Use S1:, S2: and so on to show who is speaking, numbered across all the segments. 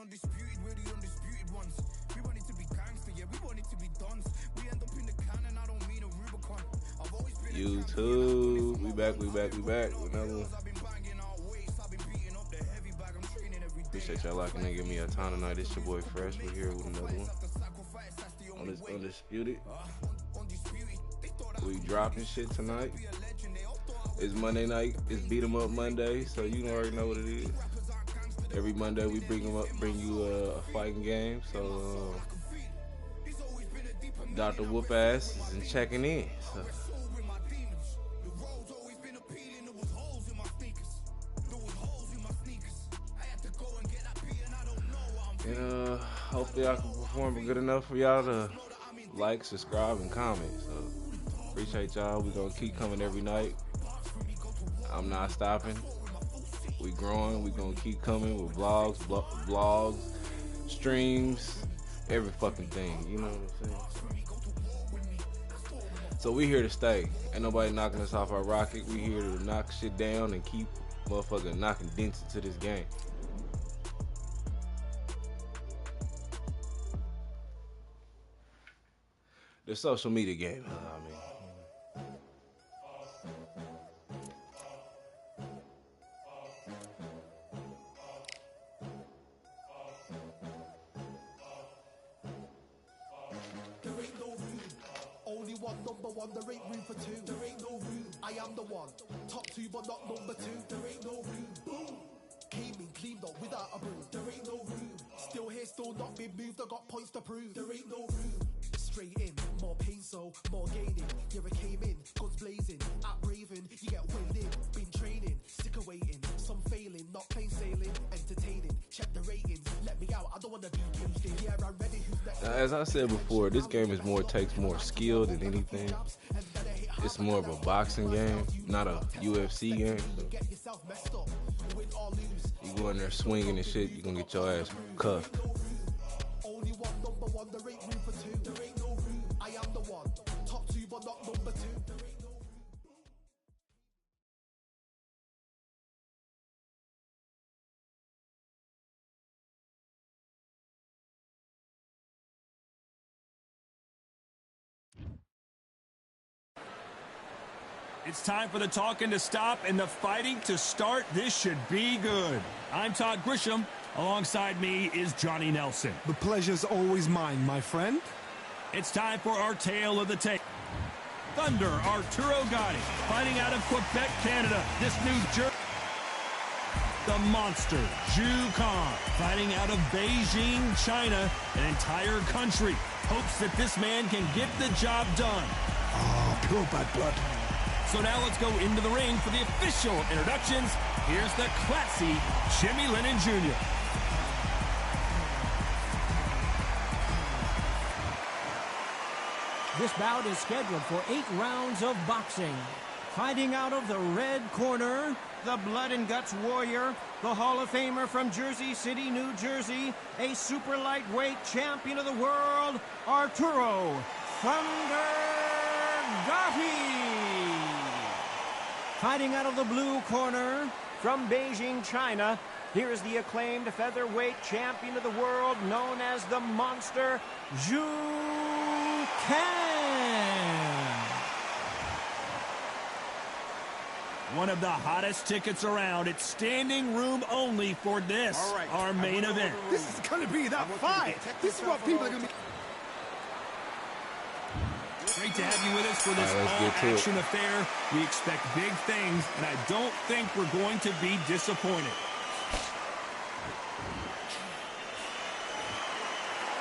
S1: undisputed, we're the undisputed ones. We want it to be gangster, yeah, we want it to be dons. We end up in the can and I don't mean a Rubicon. I've always been
S2: YouTube, we back with another one. Appreciate y'all locking in, give me a time tonight. It's your boy Fresh, we're here with another one. On this Undisputed. We dropping shit tonight. It's Monday night, it's Beat 'em Up Monday, so you already know what it is. Every Monday we bring you a fighting game, so Dr. Whoop Ass is checking in. So. And hopefully I can perform good enough for y'all to like, subscribe, and comment. So appreciate y'all. We're gonna keep coming every night. I'm not stopping. We growing. We gonna keep coming with vlogs, streams, every fucking thing. You know what I'm saying? So we here to stay. Ain't nobody knocking us off our rocket. We here to knock shit down and keep motherfucking knocking dents into this game. The social media game, I mean.
S3: There ain't no room. Only one, number one. There ain't room for two. There ain't no room. I am the one. Top two, but not number two. There ain't no room. Boom. Came in, cleaned up without a broom. There ain't no room. Still here, still not been moved. I got points to prove. There ain't no room. Straight in, more pain, so more gaining. Here I came in, guns blazing, at Raven, you get weighed in. Been training, sick of waiting, some failing, not plain sailing, entertaining. Check the ratings, let me out, I don't wanna be caged in. Yeah, I'm ready, who's next?
S2: Now, as I said before, this game takes more skill than anything. It's more of a boxing game, not a UFC game. So you go in there swinging and shit, you gonna get your ass cuffed.
S3: Only one, number one, there ain't room for two. There ain't no room. I am the one. Top two, but not number two. There ain't no room.
S4: It's time for the talking to stop and the fighting to start. This should be good. I'm Todd Grisham. Alongside me is Johnny Nelson.
S5: The pleasure's always mine, my friend.
S4: It's time for our tale of the tape. Thunder Arturo Gatti, fighting out of Quebec, Canada. This New Jersey. The Monster, Zhu Khan, fighting out of Beijing, China. An entire country hopes that this man can get the job done.
S5: Oh, pure bad blood.
S4: So now let's go into the ring for the official introductions. Here's the classy Jimmy Lennon Jr.
S6: This bout is scheduled for 8 rounds of boxing. Fighting out of the red corner, the Blood and Guts Warrior, the Hall of Famer from Jersey City, New Jersey, a super lightweight champion of the world, Arturo Thunder Gatti. Fighting out of the blue corner, from Beijing, China, here is the acclaimed featherweight champion of the world, known as the Monster, Zhu Khan.
S4: One of the hottest tickets around. It's standing room only for this, our main event.
S5: This is gonna be that fight. This is what people are gonna be.
S4: Great to have you with us for this all-action affair. We expect big things, and I don't think we're going to be disappointed.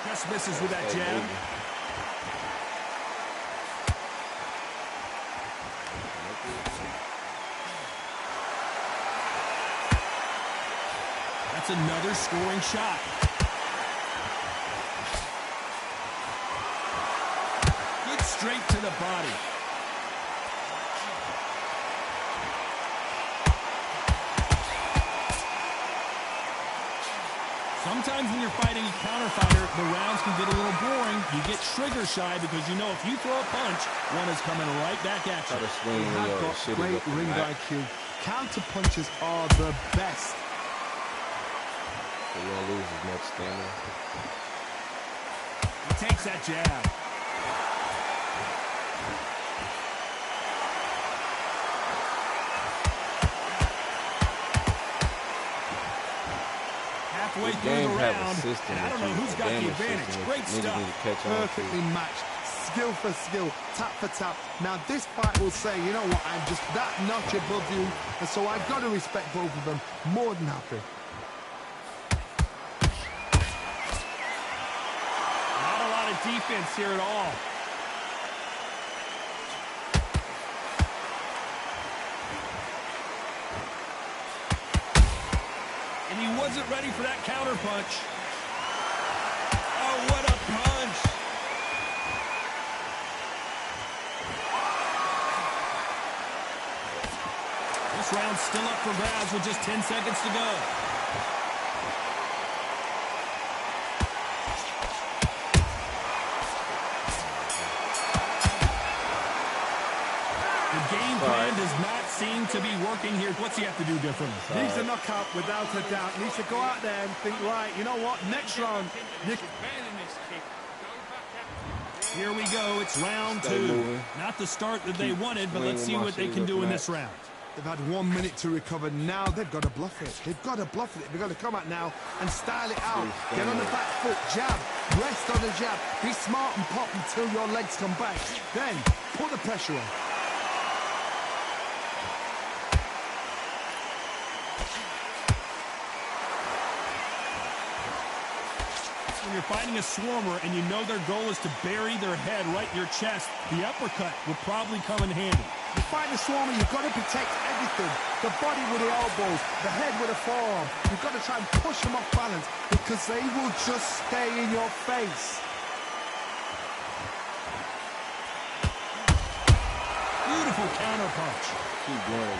S4: Just misses with that jab. That's another scoring shot. Good straight to the body. Sometimes when you're fighting a counter-fighter, the rounds can get a little boring. You get trigger shy because you know if you throw a punch, one is coming right back at you.
S5: I've got great ring IQ. Counter punches are the best.
S2: He won't lose as much stamina.
S4: He takes that jab. Halfway through the round, and I don't know who's got the advantage. Great stuff.
S5: Perfectly matched. Skill for skill, tap for tap. Now this fight will say, you know what, I'm just that notch above you, and so I've got to respect both of them. More than happy.
S4: Not a lot of defense here at all. And he wasn't ready for that counter punch. Oh, what a punch. This round's still up for grabs with just 10 seconds to go. The game plan does not seem to be working here. What's he have to do differently?
S5: Needs a knockout without a doubt. Needs to go out there and think, right, you know what, next round.
S4: Here we go. It's round two. Not the start that they wanted, but let's see what they can do in this round.
S5: They've had 1 minute to recover. Now they've got to bluff it. They've got to bluff it. They've got to come out now and style it out. Get on the back foot, jab, rest on the jab. Be smart and pop until your legs come back. Then put the pressure on.
S4: When you're fighting a swarmer and you know their goal is to bury their head right in your chest, the uppercut will probably come in handy.
S5: You fight the swarmer, you've got to protect everything. The body with the elbows, the head with the forearm. You've got to try and push them off balance because they will just stay in your face.
S4: Beautiful counter punch.
S2: Keep going.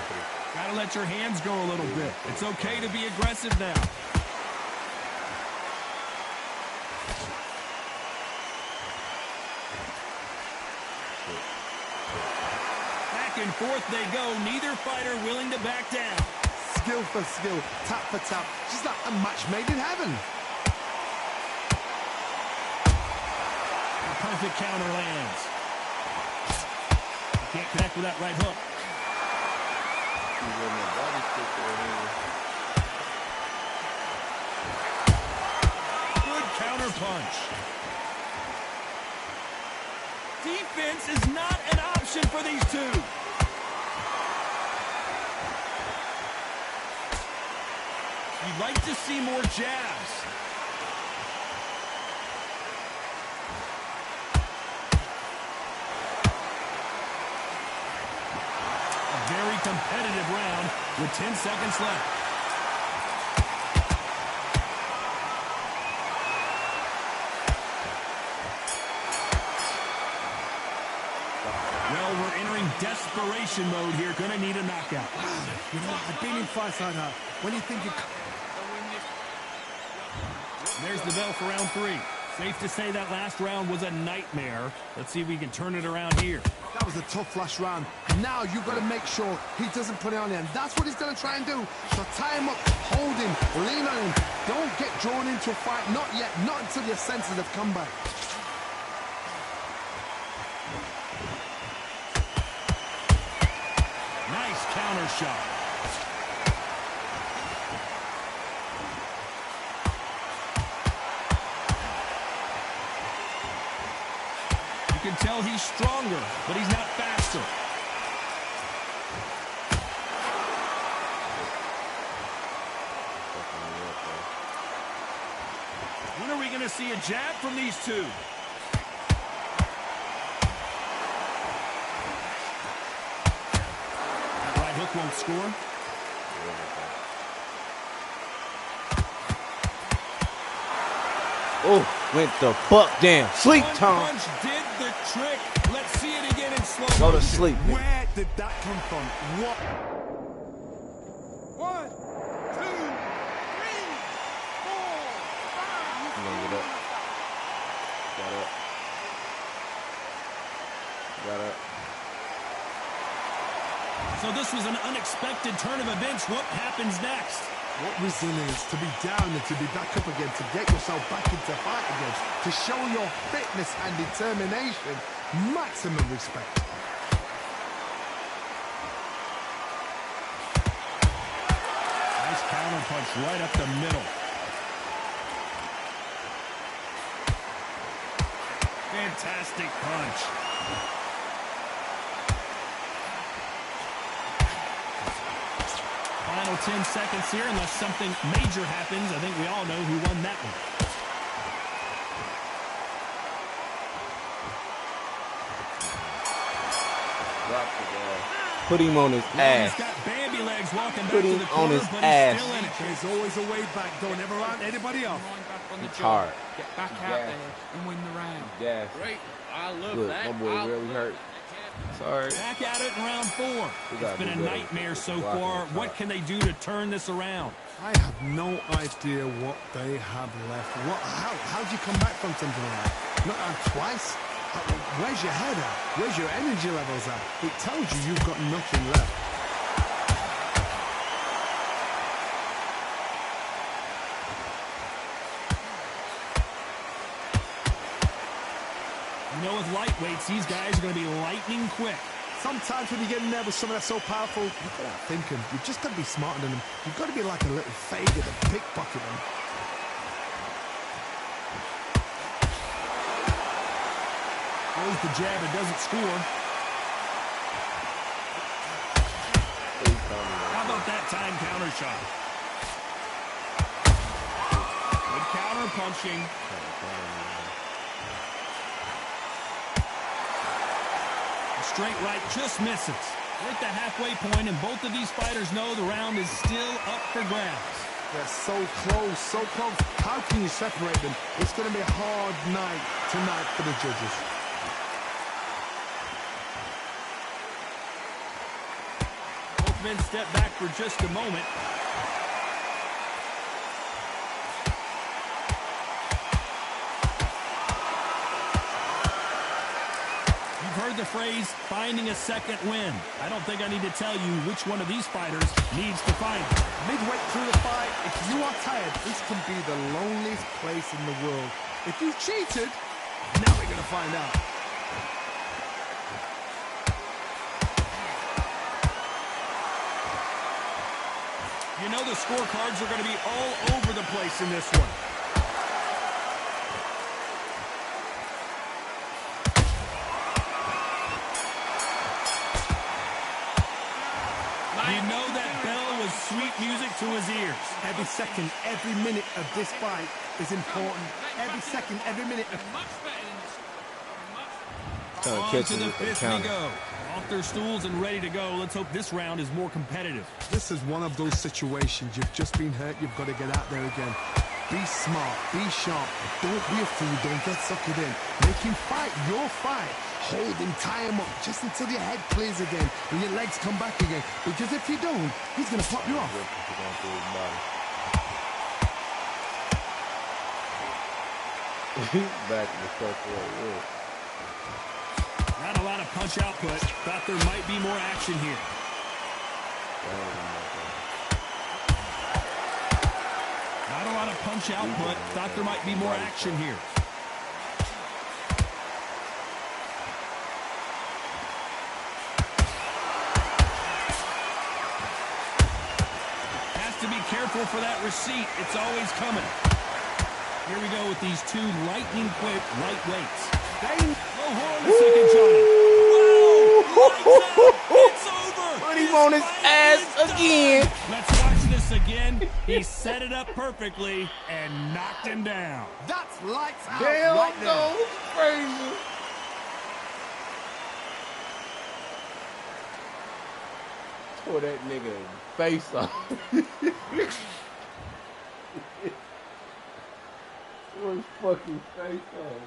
S4: Gotta let your hands go a little bit. It's okay to be aggressive now. Back and forth they go. Neither fighter willing to back down.
S5: Skill for skill, tap for tap. Just like a match made in heaven.
S4: A perfect counter lands. Can't connect with that right hook. Good counter punch. Defense is not an option for these two. You'd like to see more jabs. A very competitive round with 10 seconds left. Well, we're entering desperation mode here. Gonna need a knockout.
S5: You know, I've been in fights like that. When you think you...
S4: There's the bell for round three. Safe to say that last round was a nightmare. Let's see if we can turn it around here.
S5: That was a tough last round. Now you've got to make sure he doesn't put it on him. That's what he's going to try and do. So tie him up, hold him, lean on him. Don't get drawn into a fight. Not yet. Not until your senses have come back.
S4: Nice counter shot. You can tell he's stronger, but he's not faster. When are we going to see a jab from these two? That right hook won't score.
S2: Oh, went the fuck down. Sleep,
S4: One
S2: Tom.
S4: punch did the trick. Let's see it again in slow
S2: Go to
S4: motion.
S2: sleep, nigga.
S5: Where did that come from? What?
S3: 1, 2, 3, 4, 5.
S2: You gonna get up. Got up. Got up.
S4: So this was an unexpected turn of events. What happens next?
S5: What resilience to be down and to be back up again, to get yourself back into fight again, to show your fitness and determination. Maximum respect.
S4: Nice counter punch right up the middle. Fantastic punch. Final 10 seconds here, unless something major happens. I think we all know who won that one.
S2: Drop the ball. Put him on his ass.
S4: He's got Bambi legs walking back
S2: Put
S4: to
S2: him
S4: the
S2: on
S4: corner,
S2: his
S4: but
S2: ass.
S4: he's still in it.
S5: There's always a way back. Don't ever round anybody up.
S2: It's hard.
S7: Get back out
S2: Yeah.
S7: there and win the round.
S2: Yes.
S1: Great. I love
S2: Look,
S1: that.
S2: my boy really hurt. Sorry.
S4: Back at it in round 4. It's been a nightmare so far. What can they do to turn this around?
S5: I have no idea what they have left. How do you come back from something like that? Not out twice? Where's your head at? Where's your energy levels at? It tells you you've got nothing left.
S4: You know, with lightweights, these guys are going to be lightning quick.
S5: Sometimes when you get in there with someone that's so powerful, you've got to thinking. You've just got to be smarter than them. You've got to be like a little faggot to pickpocket them.
S4: Throws the jab and doesn't score. How about that time counter shot? Good counter punching. Straight right just misses. We're at the halfway point, and both of these fighters know the round is still up for grabs.
S5: They're so close, so close. How can you separate them? It's going to be a hard night tonight for the judges.
S4: Both men step back for just a moment. Heard the phrase, finding a second win. I don't think I need to tell you which one of these fighters needs to find it.
S5: Midway through the fight, if you are tired, this can be the loneliest place in the world. If you cheated, now we're going to find out.
S4: You know the scorecards are going to be all over the place in this one. You know that bell was sweet music to his ears.
S5: Every second, every minute of this fight is important. Every second, every minute.
S4: On to the fifth we go. Off their stools and ready to go. Let's hope this round is more competitive.
S5: This is one of those situations. You've just been hurt. You've got to get out there again. Be smart. Be sharp. Don't be a fool. Don't get suckered in. Make him fight your fight. Hold him, tie him up, just until your head clears again and your legs come back again. Because if you don't, he's going to pop you off.
S2: Back in the first way.
S4: Not a lot of punch output. Thought there might be more action here. Not a lot of punch output. Thought there might be more action here. To be careful for that receipt. It's always coming. Here we go with these two lightning quick lightweights. No hold on a second, Johnny. Whoa! It's over.
S2: Put him on his ass again.
S4: Let's watch this again. He set it up perfectly and knocked him down.
S5: That's lights out
S2: Damn,
S5: right there.
S2: no, crazy. Tore that nigga face off. Tore his fucking face off.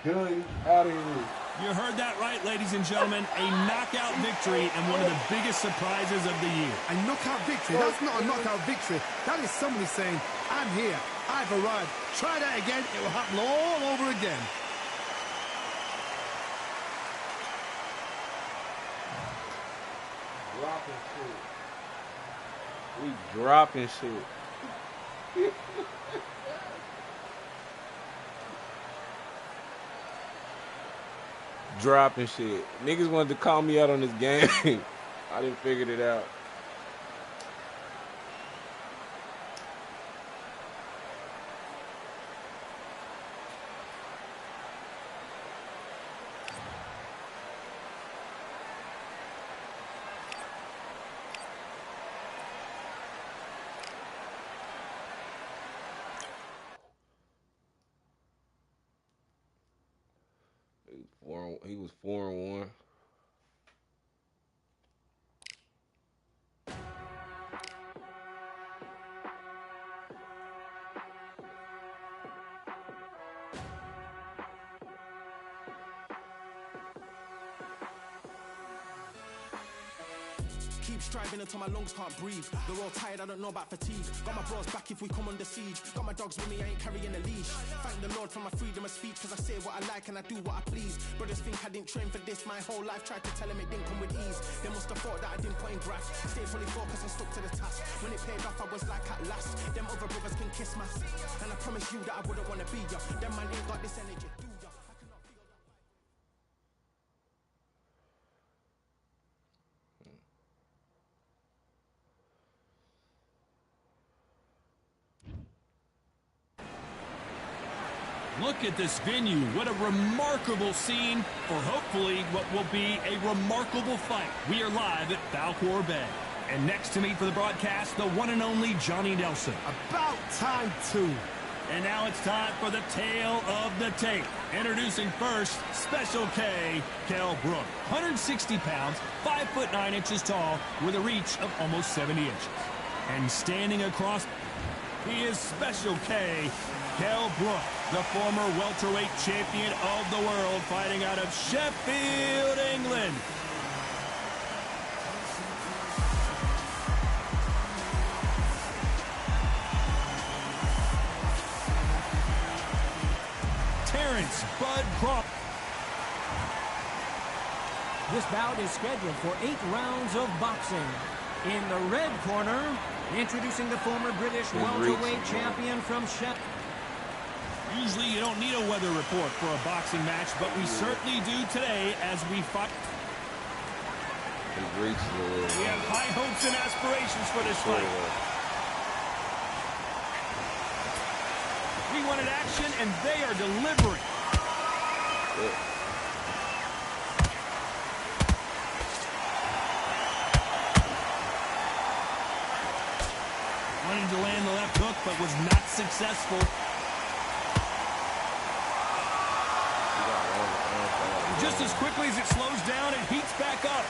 S2: He's done. He's out of here.
S4: You heard that right, ladies and gentlemen. A knockout victory and one of the biggest surprises of the year.
S5: A knockout victory? That's not a knockout victory. That is somebody saying, I'm here. I've arrived. Try that again. It will happen all over again.
S2: dropping shit. Dropping shit. Niggas wanted to call me out on this game. I didn't figure it out. He was 4-1.
S3: Keep striving until my lungs can't breathe. They're all tired, I don't know about fatigue. Got my bros back if we come under siege. Got my dogs with me, I ain't carrying a leash. Thank the Lord for my freedom of speech, cause I say what I like and I do what I please. Brothers think I didn't train for this my whole life. Tried to tell them it didn't come with ease. They must have thought that I didn't put in graft. Stayed fully focused and stuck to the task. When it paid off, I was like at last. Them other brothers can kiss my seat. And I promise you that I wouldn't wanna be ya. Them man ain't got this energy, do ya? I cannot feel that.
S4: Look at this venue. What a remarkable scene for hopefully what will be a remarkable fight. We are live at Falcor Bay. And next to me for the broadcast, the one and only Johnny Nelson.
S5: About time, too.
S4: And now it's time for the tale of the tape. Introducing first, Special K, Kell Brook. 160 pounds, 5'9" tall, with a reach of almost 70 inches. And standing across, he is Special K, Kell Brook, the former welterweight champion of the world, fighting out of Sheffield, England. Terrence Bud Crawford.
S6: This bout is scheduled for 8 rounds of boxing. In the red corner, introducing the former British welterweight champion from Sheffield.
S4: Usually you don't need a weather report for a boxing match, but we certainly do today as we fight. We have high hopes and aspirations for this fight. We wanted action, and they are delivering. Wanted to land the left hook, but was not successful. Just as quickly as it slows down, it heats back up.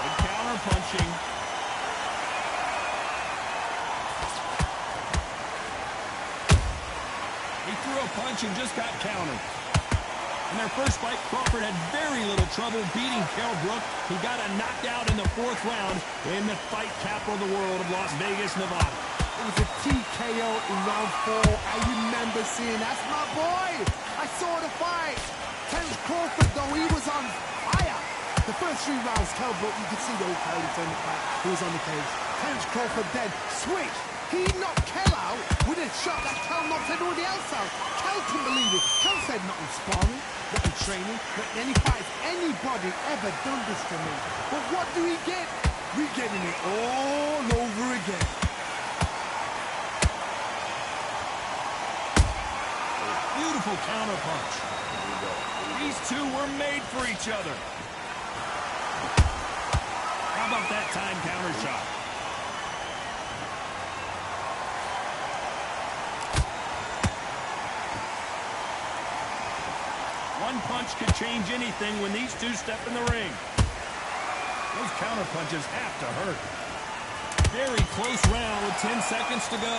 S4: Good counter punching. He threw a punch and just got countered. In their first fight, Crawford had very little trouble beating Kell Brook. He got a knockout in the 4th round in the fight capital of the world of Las Vegas, Nevada.
S5: It was a TKO in round 4. I remember seeing, that's my boy. I saw the fight. Terence Crawford, though, he was on fire. The first 3 rounds, Kell Brook, you could see the old Kell on the back. He was on the cage. Terence Crawford then switched. He knocked Kell out with a shot that Kell knocked everybody else out. Kell couldn't believe it. Kell said, not in sparring, not in training, not in any fights. Anybody ever done this to me. But what do we get? We're getting it all over again.
S4: Beautiful counter punch. These two were made for each other. How about that time counter shot? One punch could change anything when these two step in the ring. Those counter punches have to hurt. Very close round with 10 seconds to go.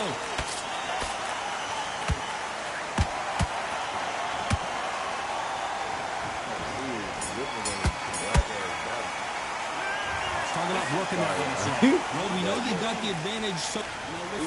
S4: Talking about working that one. Well, we know they've got the advantage. So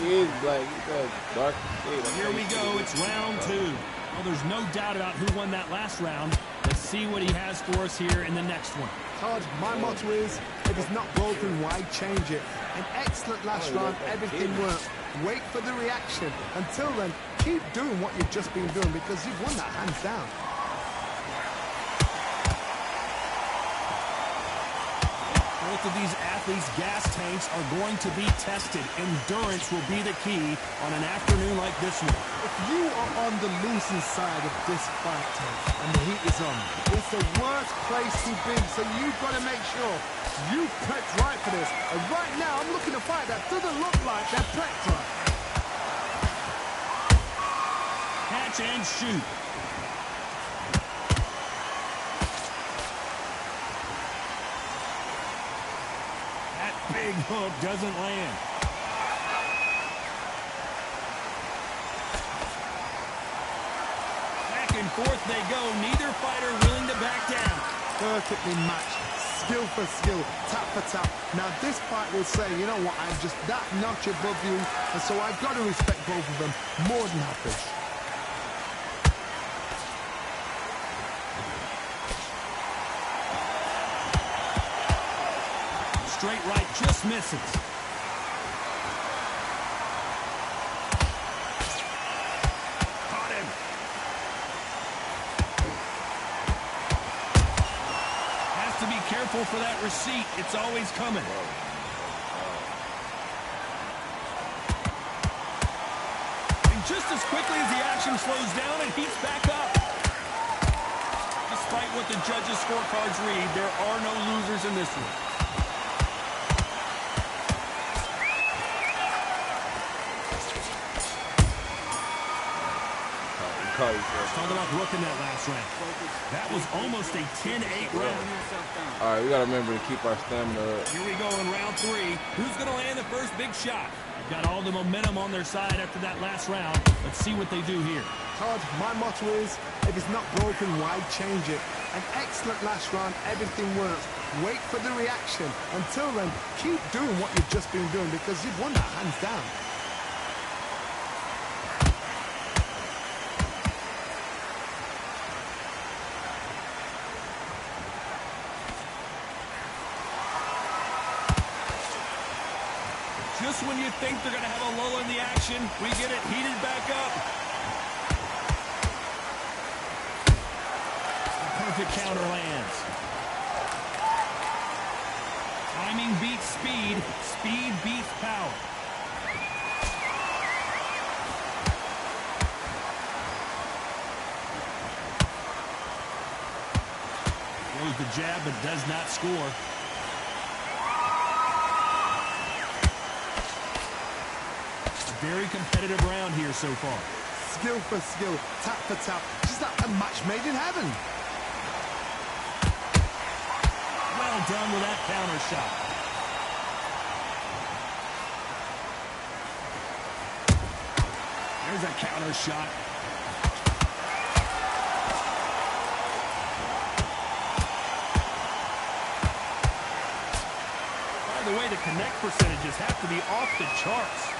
S2: he is black. He got dark shade.
S4: Here we go. It's round 2. Well, there's no doubt about who won that last round. Let's see what he has for us here in the next one.
S5: Todd, my motto is, if it's not broken, why change it? An excellent last round, everything worked. Wait for the reaction. Until then, keep doing what you've just been doing because you've won that hands down.
S4: Both of these athletes' gas tanks are going to be tested. Endurance will be the key on an afternoon like this one.
S5: If you are on the losing side of this fight, and the heat is on, it's the worst place to be, so you've got to make sure you prepped right for this. And right now, I'm looking to fight that doesn't look like they're prepped right.
S4: Catch and shoot. Big hook doesn't land. Back and forth they go. Neither fighter willing to back down.
S5: Perfectly matched. Skill for skill. Tap for tap. Now this fight will say, you know what, I'm just that notch above you. And so I've got to respect both of them more than happy.
S4: Straight right just misses. Caught him. Has to be careful for that receipt. It's always coming. And just as quickly as the action slows down, it heats back up. Despite what the judges' scorecards read, there are no losers in this one. Talk about looking that last round. That was almost a 10-8 round.
S2: All right, we got to remember to keep our stamina up.
S4: Here we go in round 3. Who's going to land the first big shot? Got all the momentum on their side after that last round. Let's see what they do here.
S5: Todd, my motto is, if it's not broken, why change it? An excellent last round, everything works. Wait for the reaction. Until then, keep doing what you've just been doing because you've won that hands down.
S4: Just when you think they're going to have a lull in the action, we get it heated back up. A perfect counter lands. Timing beats speed. Speed beats power. Throws the jab but does not score. Very competitive round here so far.
S5: Skill for skill, tap for tap, just like a match made in heaven.
S4: Well done with that counter shot. There's a counter shot. By the way, the connect percentages have to be off the charts.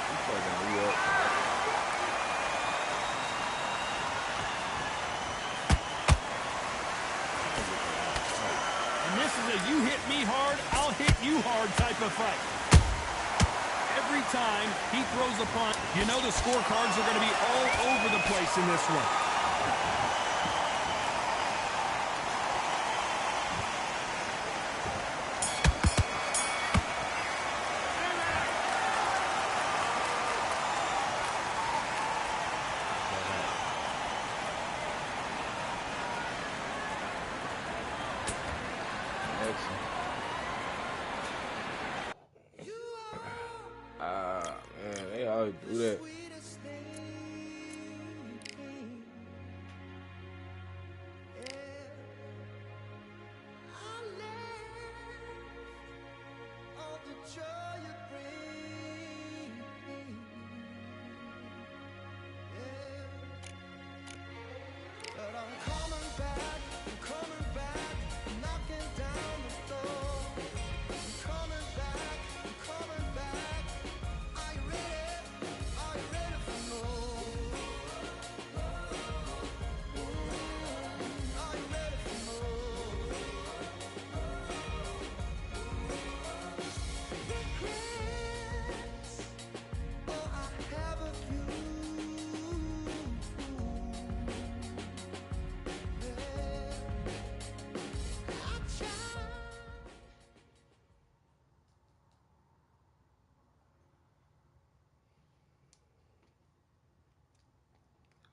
S4: And this is a you hit me hard, I'll hit you hard type of fight. Every time he throws a punch, you know the scorecards are going to be all over the place in this one.
S2: Man, they always do that.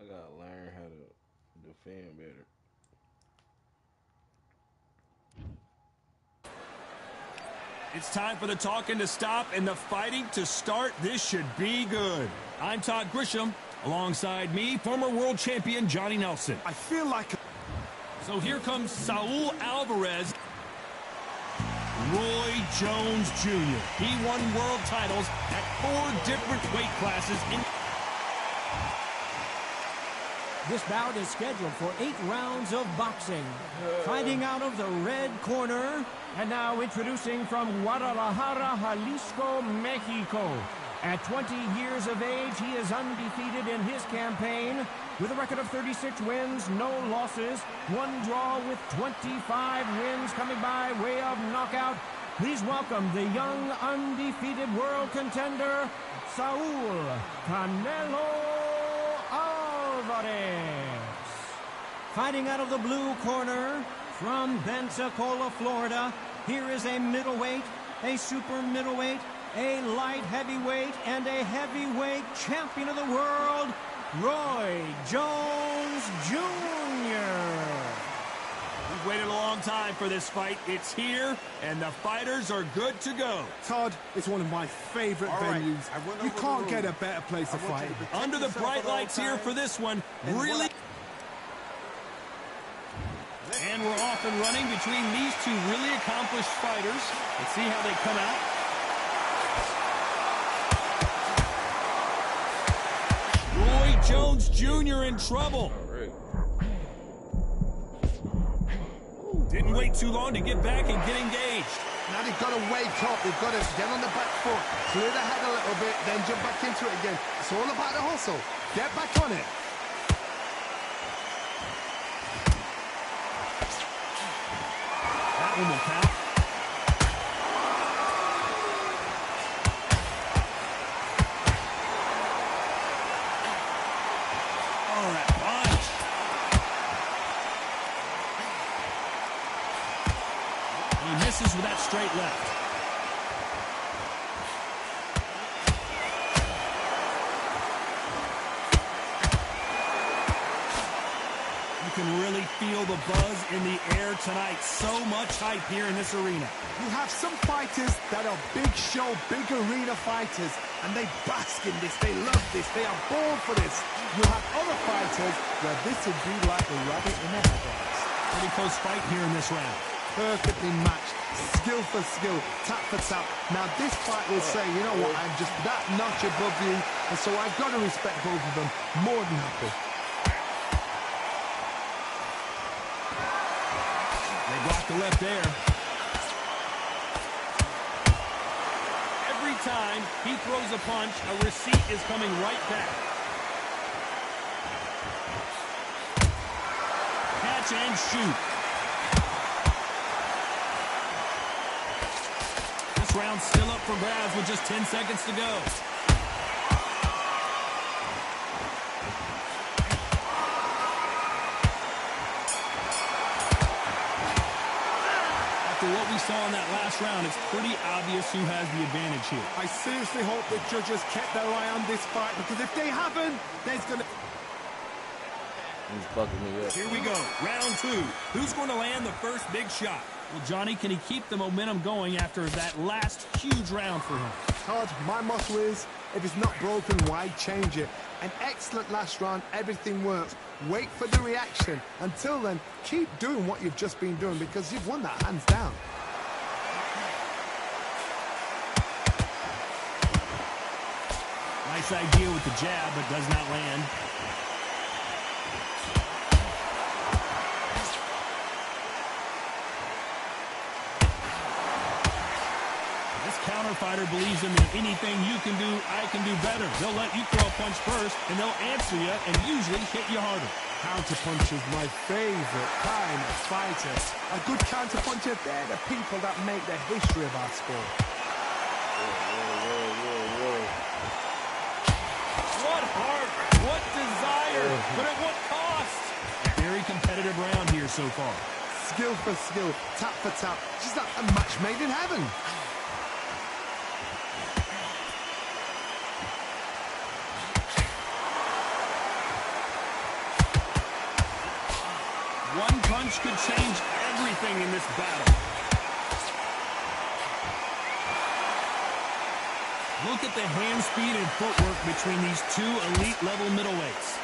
S2: gotta learn how to defend better.
S4: It's time for the talking to stop and the fighting to start. This should be good. I'm Todd Grisham. Alongside me, former world champion Johnny Nelson.
S5: I feel like...
S4: So here comes Saul Alvarez. Roy Jones Jr. He won world titles at 4 different weight classes in...
S6: This bout is scheduled for 8 rounds of boxing. Fighting out of the red corner, and now introducing from Guadalajara, Jalisco, Mexico. At 20 years of age, he is undefeated in his campaign with a record of 36 wins, no losses, 1 draw with 25 wins coming by way of knockout. Please welcome the young undefeated world contender, Saul Canelo Alvarez. Fighting out of the blue corner from Pensacola, Florida, here is a middleweight, a super middleweight, a light heavyweight, and a heavyweight champion of the world, Roy Jones Jr.
S4: We've waited a long time for this fight. It's here, and the fighters are good to go.
S5: Todd, it's one of my favorite venues. You can't get a better place to fight.
S4: Under the bright lights here for this one, really... And we're off and running between these two really accomplished fighters. Let's see how they come out. Roy Jones Jr. in trouble. Didn't wait too long to get back and get engaged.
S5: Now they've got to wake up. They've got to get on the back foot, clear the head a little bit, then jump back into it again. It's all about the hustle. Get back on it.
S4: That one will count. Oh, that punch. He misses with that straight left. You can really feel the buzz in the air tonight. So much hype here in this arena.
S5: You have some fighters that are big show, big arena fighters, and they bask in this. They love this. They are born for this. You have other fighters where this would be like a rabbit in a headlights.
S4: Pretty close fight here in this round.
S5: Perfectly matched, skill for skill, tap for tap. Now this fight will say, you know what, I'm just that notch above you, and so I've got to respect both of them. More than happy.
S4: They blocked the left there. Every time he throws a punch, a receipt is coming right back. Catch and shoot. This round's still up for grabs with just 10 seconds to go. After what we saw in that last round, it's pretty obvious who has the advantage here.
S5: I seriously hope the judges kept their eye on this fight, because if they haven't, there's going to...
S2: He's fucking me up.
S4: Here we go, round 2. Who's going to land the first big shot? Well, Johnny, can he keep the momentum going after that last huge round for him?
S5: Todd, my motto is, if it's not broken, why change it? An excellent last round, everything works. Wait for the reaction. Until then, keep doing what you've just been doing, because you've won that hands down.
S4: Nice idea with the jab, but does not land. Counterfighter believes in anything you can do, I can do better. They'll let you throw a punch first, and they'll answer you and usually hit you harder.
S5: Counterpunch is my favorite kind of fighter. A good counterpuncher, they're the people that make the history of our sport.
S4: What heart, what desire, but at what cost? Very competitive round here so far.
S5: Skill for skill, tap for tap, just like a match made in heaven.
S4: punch could change everything in this battle. Look at the hand speed and footwork between these two elite-level middleweights.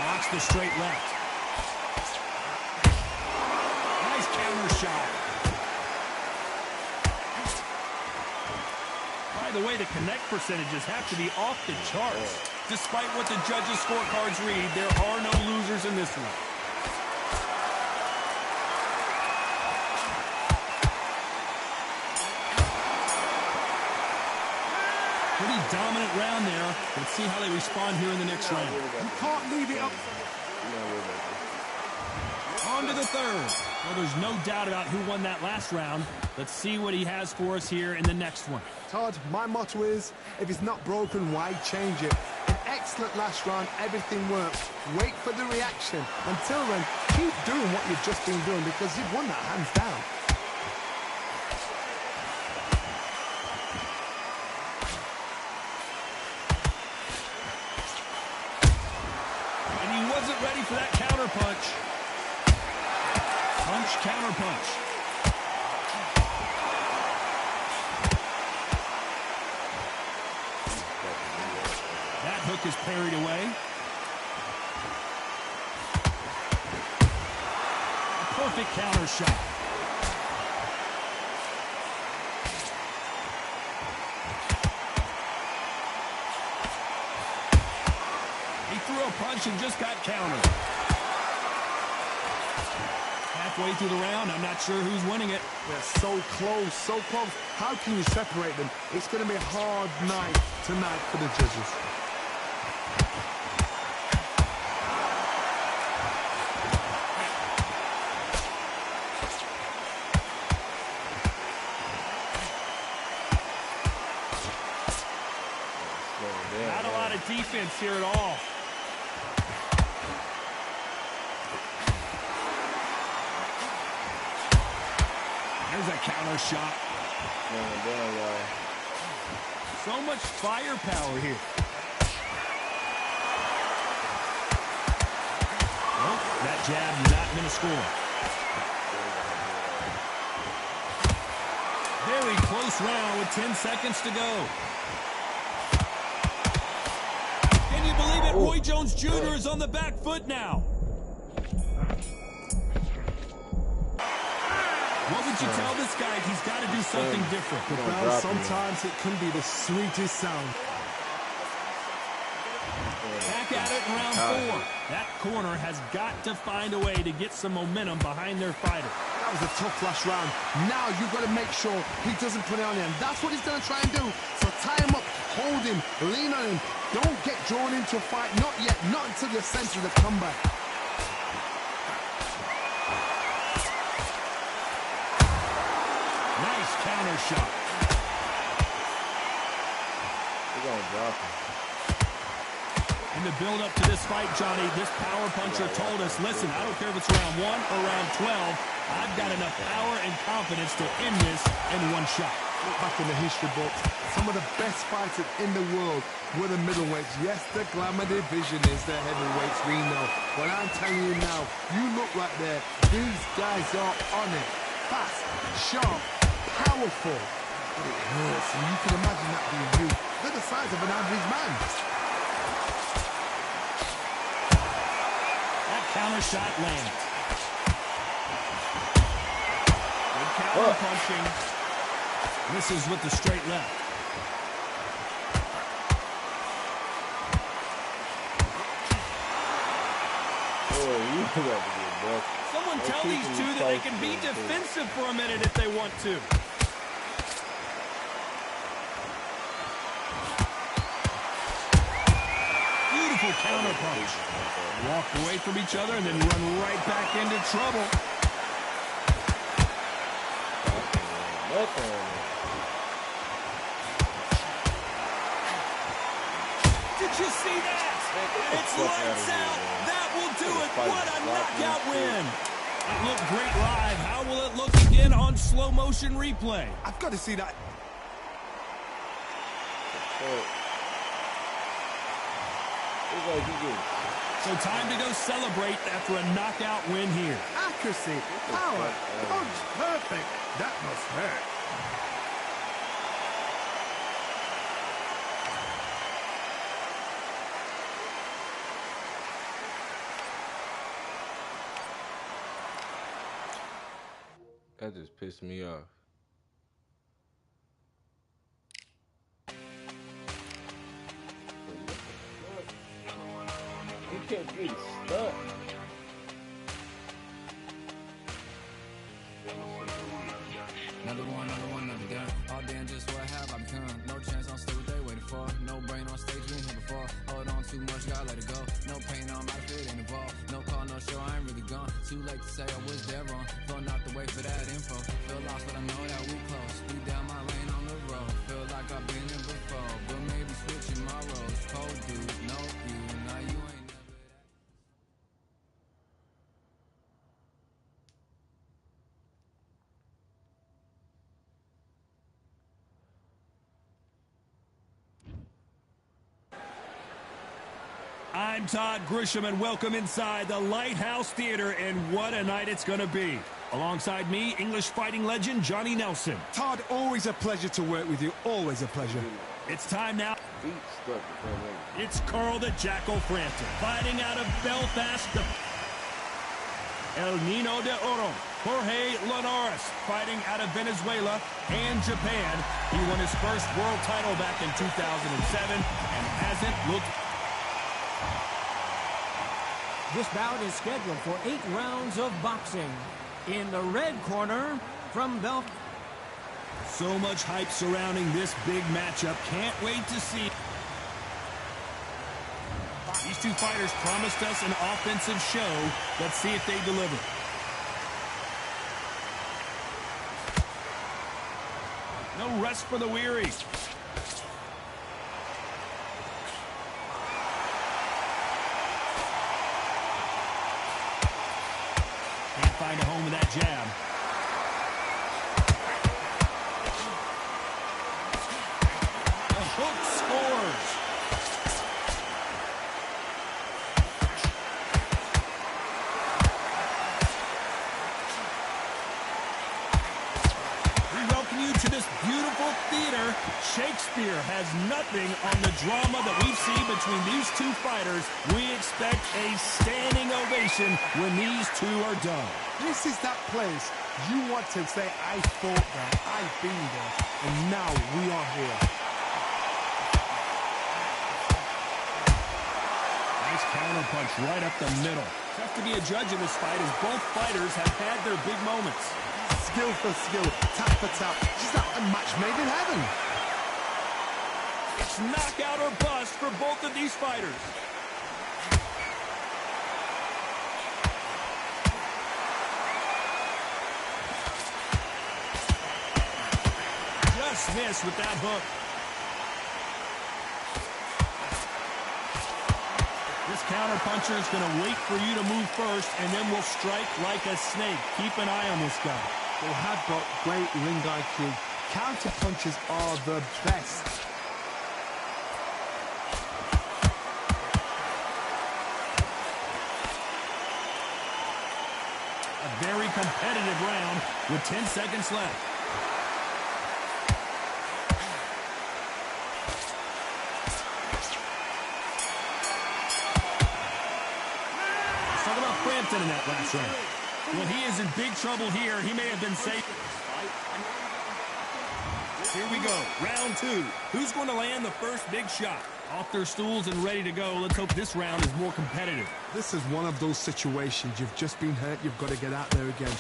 S4: Blocks the straight left. Nice counter shot. By the way, the connect percentages have to be off the charts. Despite what the judges' scorecards read, there are no losers in this one. Pretty dominant round there. Let's see how they respond here in the next round.
S5: You can't leave it up.
S4: On to the third. Well, there's no doubt about who won that last round. Let's see what he has for us here in the next one.
S5: Todd, my motto is, if it's not broken, why change it? An excellent last round, everything works. Wait for the reaction. Until then, keep doing what you've just been doing because you've won that hands down.
S4: And he wasn't ready for that counter punch. Punch, counter punch. That hook is parried away. A perfect counter shot. He threw a punch and just got countered. Halfway through the round, I'm not sure who's winning it.
S5: They're so close, so close. How can you separate them? It's going to be a hard night tonight for the judges.
S4: Not a lot of defense here at all. There's a counter shot. So much firepower here. Well, that jab not going to score. Very close round with 10 seconds to go. Can you believe it? Roy Jones Jr. is on the back foot now. What would you tell this guy? He's got to do something different.
S5: The bell, sometimes it can be the sweetest sound.
S4: Back at it in round 4. That corner has got to find a way to get some momentum behind their fighter.
S5: That was a tough last round. Now you've got to make sure he doesn't put it on him. That's what he's going to try and do. So tie him up, hold him, lean on him. Don't get drawn into a fight. Not yet. Not until you're sensing the comeback.
S4: Nice counter shot.
S2: They're going to drop him.
S4: In the build-up to this fight, Johnny, this power puncher told us, listen, I don't care if it's round 1 or round 12, I've got enough power and confidence to end this in one shot.
S5: Look back in the history books, some of the best fighters in the world were the middleweights. Yes, the glamour division is the heavyweights, we know. But I'm telling you now, you look right there, these guys are on it. Fast, sharp, powerful. But it hurts, and you can imagine that being you. They're the size of an average man.
S4: Counter shot lands. Good counter punching. Misses with the straight left. Someone tell these two that they can be defensive for a minute if they want to. Beautiful counter punch. Walk away from each other and then run right back into trouble. Did you see that? It's lights out. That will do it. What a knockout win. It looked great live. How will it look again on slow motion replay?
S5: I've got to see that.
S2: It's like he gets.
S4: So time to go celebrate after a knockout win here.
S5: Accuracy, power, punch, perfect. That must hurt.
S2: That just pissed me off. He kept getting stuck.
S8: Another one, another done. All damn, just what have I become? No chance, I'll stay what they waiting for. No brain on stage, we ain't here before. Hold on too much, gotta let it go. No pain on my feet, ain't involved. No call, no show, I ain't really gone. Too late to say I was dead wrong. Flown out the way for that info. Feel lost, but I know that we close. Speed down my lane on the road. Feel like I've been here before, but maybe switching my roles. Cold dude, no you, now you ain't.
S4: I'm Todd Grisham, and welcome inside the Lighthouse Theater, and what a night it's going to be. Alongside me, English fighting legend Johnny Nelson.
S5: Todd, always a pleasure to work with you. Always a pleasure.
S4: It's time now.
S2: Feet stuck in front of him.
S4: It's Carl the Jackal Frampton, fighting out of Belfast, El Nino de Oro. Jorge Linares, fighting out of Venezuela and Japan. He won his first world title back in 2007 and hasn't looked.
S6: This bout is scheduled for 8 rounds of boxing. In the red corner, from Belfast.
S4: So much hype surrounding this big matchup. Can't wait to see. These two fighters promised us an offensive show. Let's see if they deliver. No rest for the weary. Can't find a home with that jab. The hook scores. We welcome you to this beautiful theater. Shakespeare has nothing on the drama that we've seen between these two fighters. We expect a standing ovation when these two are done.
S5: This is that place you want to say, I fought there, I've been there, and now we are here.
S4: Nice counter punch right up the middle. Tough to be a judge in this fight as both fighters have had their big moments.
S5: Skill for skill, tap for tap. Just like a match made in heaven.
S4: It's knockout or bust for both of these fighters. Just missed with that hook. This counter-puncher is going to wait for you to move first, and then will strike like a snake. Keep an eye on this guy.
S5: They have got great ring IQ. Counter punches are the best.
S4: A very competitive round with 10 seconds left. Talk about Frampton in that last round. Well, he is in big trouble here. He may have been safe. Here we go. Round 2. Who's going to land the first big shot? Off their stools and ready to go. Let's hope this round is more competitive.
S5: This is one of those situations. You've just been hurt. You've got to get out there again.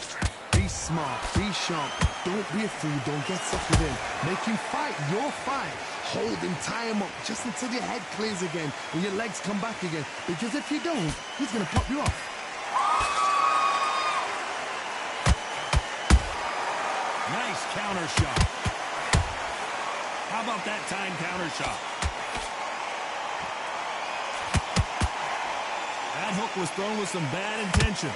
S5: Be smart. Be sharp. Don't be a fool. Don't get suckered in. Make him fight your fight. Hold him. Tie him up just until your head clears again and your legs come back again. Because if you don't, he's going to pop you off.
S4: Nice counter shot. How about that time counter shot? That hook was thrown with some bad intentions.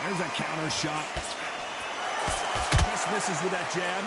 S4: There's a counter shot. misses with that jab.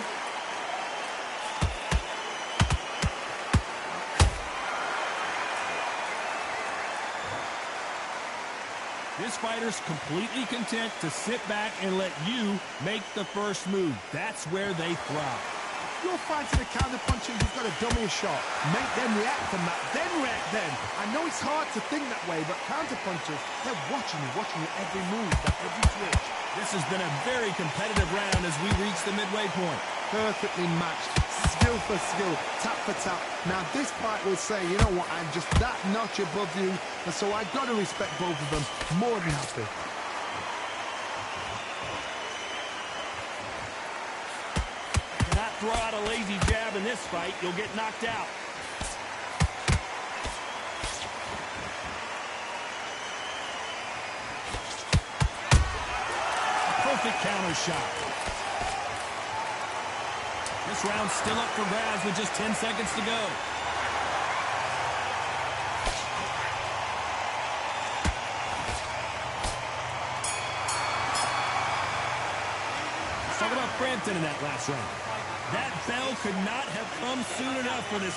S4: This fighter's completely content to sit back and let you make the first move. That's where they thrive.
S5: You're fighting a counter puncher, you've got to dummy a shot. Make them react from that, then react then. I know it's hard to think that way, but counter punchers, they're watching you every move, every twitch.
S4: This has been a very competitive round as we reach the midway point.
S5: Perfectly matched, skill for skill, tap for tap. Now this fight will say, you know what, I'm just that notch above you, and so I've got to respect both of them. More than happy.
S4: Throw out a lazy jab in this fight, you'll get knocked out. Perfect counter shot. This round's still up for grabs with just 10 seconds to go. Let's talk about Frampton in that last round. That bell could not have come soon enough for this.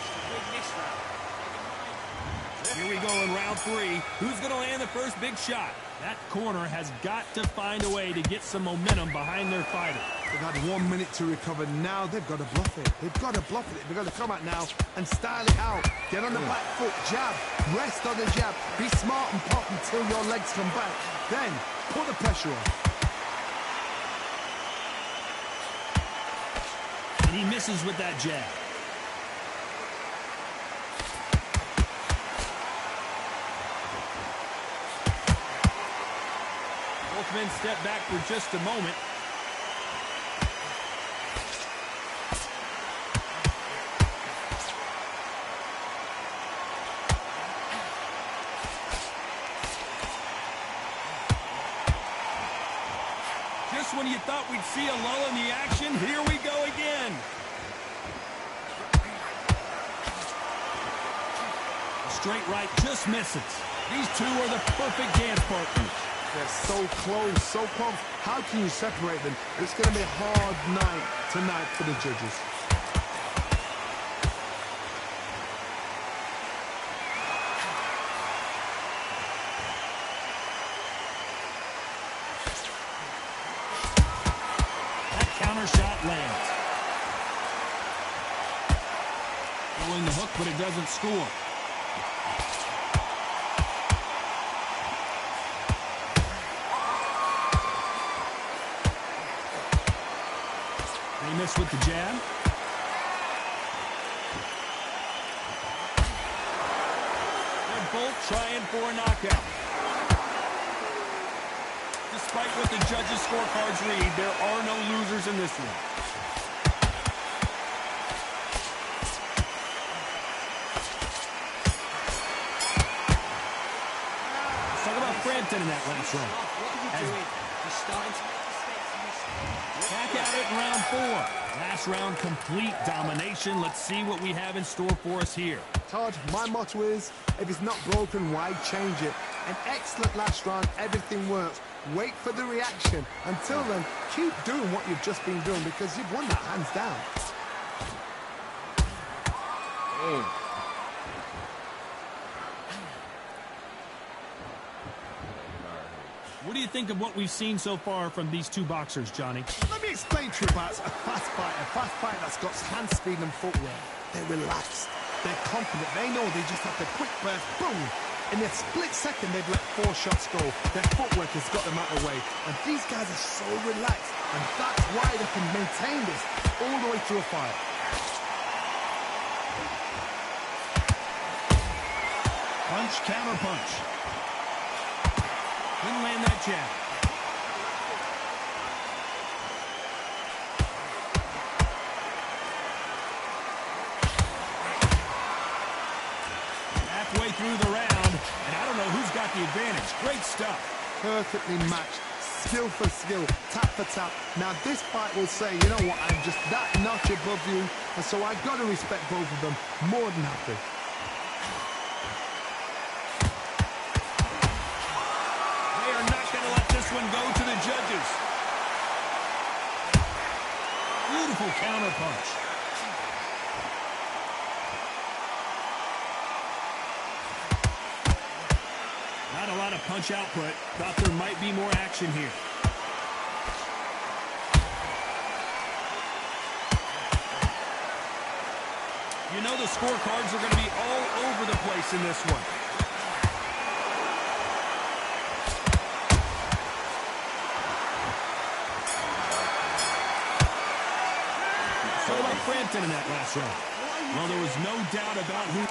S4: Here we go in round 3. Who's going to land the first big shot? That corner has got to find a way to get some momentum behind their fighter.
S5: They've had 1 minute to recover. Now they've got to bluff it. They've got to bluff it. They've got to come out now and style it out. Get on the back foot, jab, rest on the jab. Be smart and pop until your legs come back. Then put the pressure on.
S4: He misses with that jab. Both men step back for just a moment. Just when you thought we'd see a lull in the action, here we go again. A straight right just misses. These two are the perfect dance partners.
S5: They're so close, so close. How can you separate them? It's going to be a hard night tonight for the judges.
S4: Shot lands. Throwing the hook, but it doesn't score. They miss with the jab. They're both trying for a knockout. Despite what the judges' scorecards read, there are no losers in this one. Let's talk about Frampton in that last round.
S7: What are you doing? He's starting to...
S4: Back at it in round 4. Last round, complete domination. Let's see what we have in store for us here.
S5: Todd, my motto is, if it's not broken, why change it? An excellent last round, everything works. Wait for the reaction. Until then, keep doing what you've just been doing because you've won that hands down.
S4: What do you think of what we've seen so far from these two boxers, Johnny?
S5: Let me explain to you about a fast fighter that's got hand speed and footwork. They're relaxed. They're confident. They know they just have to quick burst, boom. In a split second, they've let 4 shots go. Their footwork has got them out of the way. And these guys are so relaxed. And that's why they can maintain this all the way through a fight.
S4: Punch, counter punch. Couldn't land that jab. Halfway through the round, and I don't know who's got the advantage. Great stuff.
S5: Perfectly matched, skill for skill, tap for tap. Now this fight will say, you know what, I'm just that notch above you, and so I've got to respect both of them. More than happy.
S4: They are not going to let this one go to the judges. Beautiful counter punch. Not a lot of punch output. Thought there might be more action here. You know the scorecards are going to be all over the place in this one. So about Frampton in that last round. Well, there was no doubt about who.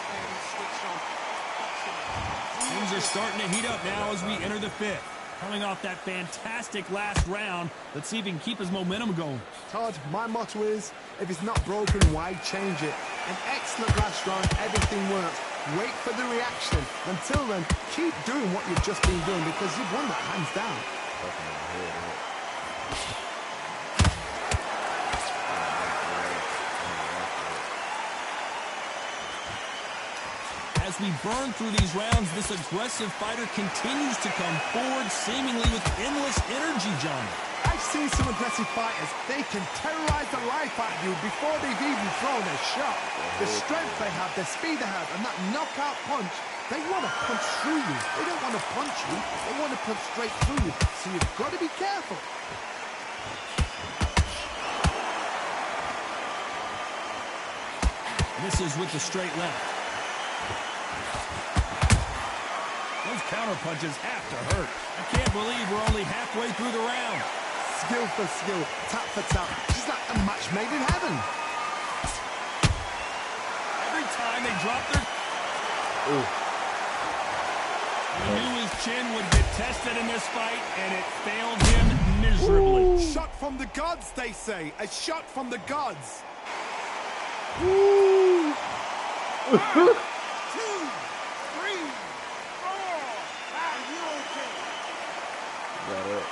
S4: Things are starting to heat up now as we enter the fifth. Coming off that fantastic last round, let's see if he can keep his momentum going.
S5: Todd, my motto is, if it's not broken, why change it? An excellent last round, everything works. Wait for the reaction. Until then, keep doing what you've just been doing because you've won that hands down.
S4: As we burn through these rounds, this aggressive fighter continues to come forward, seemingly with endless energy, Johnny.
S5: I've seen some aggressive fighters. They can terrorize the life out of you before they've even thrown a shot. The strength they have, the speed they have, and that knockout punch, they want to punch through you. They don't want to punch you. They want to punch straight through you. So you've got to be careful.
S4: Misses with the straight left. Those counter punches have to hurt. I can't believe we're only halfway through the round.
S5: Skill for skill, tap for tap. It's like a match made in heaven.
S4: Every time they drop their...
S2: Ooh.
S4: He knew his chin would get tested in this fight, and it failed him miserably.
S5: Ooh. Shot from the gods, they say. A shot from the gods.
S2: Ooh.
S3: 1, 2, 3, 4. Are you okay?
S2: Got it.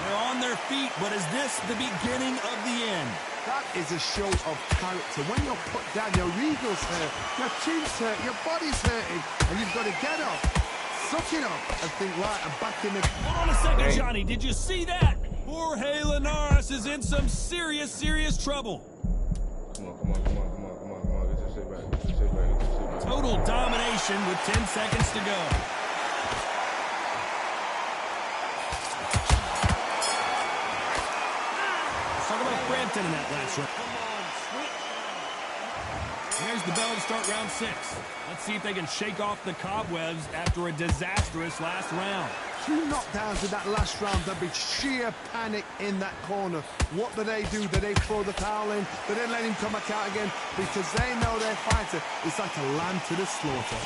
S4: They're on their feet, but is this the beginning of the end?
S5: That is a show of character. When you're put down, your ego's hurt, your chin's hurt, your body's hurting, and you've got to get up, suck it up, and think, right, I'm back in the...
S4: Hold on a second, Johnny. Did you see that? Jorge Linares is in some serious, serious trouble.
S2: Come on. Get your shit back.
S4: Total domination with 10 seconds to go. Let's talk about Frampton in that last round. Here's the bell to start round 6. Let's see if they can shake off the cobwebs after a disastrous last round.
S5: 2 knockdowns in that last round. There'll be sheer panic in that corner. What do? Do they throw the towel in? Do they let him come back out again? Because they know their fighter is like a lamb to the slaughter.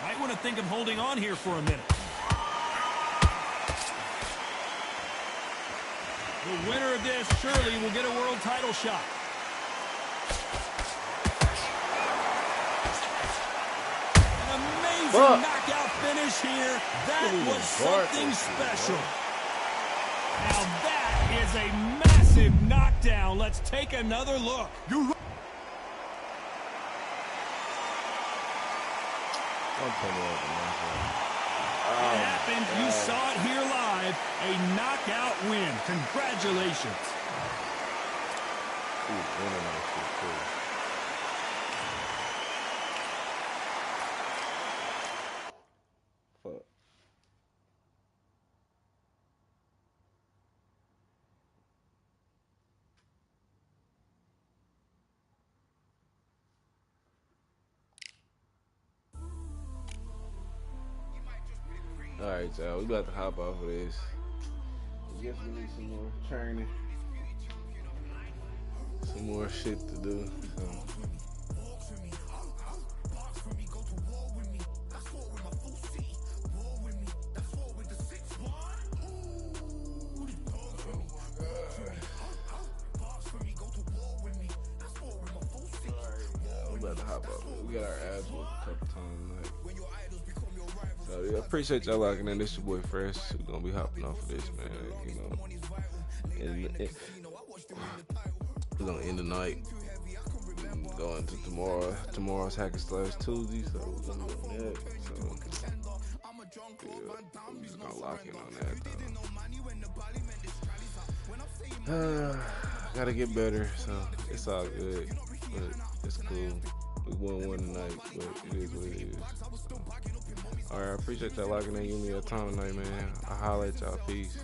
S4: Might want to think of holding on here for a minute. The winner of this surely will get a world title shot. An amazing knockout finish here. That was something special. Now that is a massive knockdown. Let's take another look. It happened. You saw it here live. A knockout win. Congratulations.
S2: Fuck. Alright, y'all, we about to hop off of this. I guess we need some more training. Some more shit to do. We about to hop off. We got our ass whooped a couple times tonight. So yeah, appreciate y'all locking in. This your boy Fresh. We're gonna be hopping off of this, man. You know, we're gonna end the night. going to tomorrow's Hack and Slash Tuesday, so we're gonna do that. So yeah, I'm just gonna lock in on that though. Gotta get better, so it's all good, but it's cool. We won one tonight, but it is what it is. Alright, I appreciate y'all locking in. Give me your time tonight, man. I'll holler at y'all. Peace.